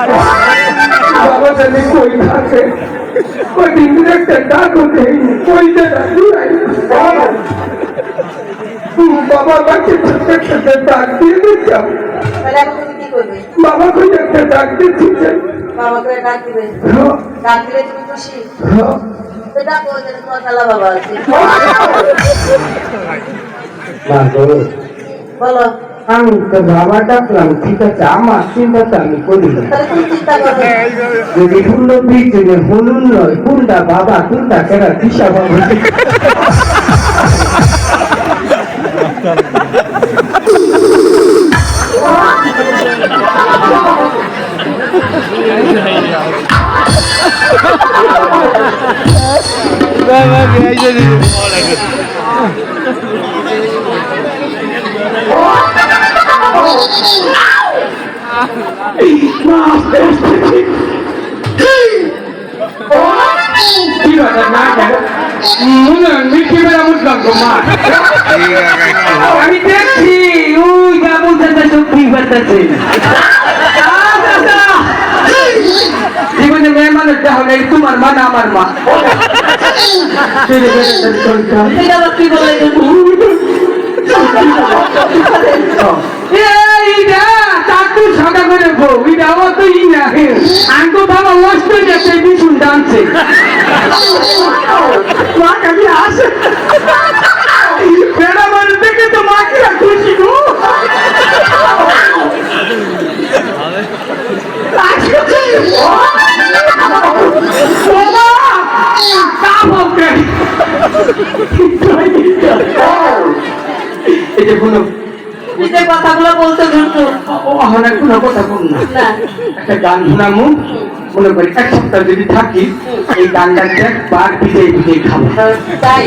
বাবা জানি কই থাকে ওই দিন একটা ডাক নেই কই বাবা বাচ্চা একটা ডাক দিয়ে দিচ্ছাম বাবা কই একটা ডাক দিচ্ছি বাবাকে ডাক দিবে ডাক দিলে তুমি খুশি ডাকো তোমার খালা বাবা আছে বলো আমি তো বাবা ডাকলাম ঠিক আছে আমার চিন্তাটা আমি করি না যদি পূর্ণ পিছনে হলুন নয় কোনটা বাবা কোনটা কেনা দিশা বাবা আমি দেখছি ওই যা বলতে সত্যি করতেছে জীবনে মেয়ে মানুষটা হলে তোমার মা না আমার মা কি বলে সাদা করে আমি তো বাবা অষ্ট যাচ্ছে বিছুন ডানছে আমি আসে বেড়া মানুষ দেখে তো মাকে খুশি গো এই যে কোনো কথাগুলো বলতে অনেক কোনো কথা বল না একটা গান শোনামু মনে করি এক সপ্তাহ যদি থাকি এই গানটা একবার ভিজে ভিজে খাবো তাই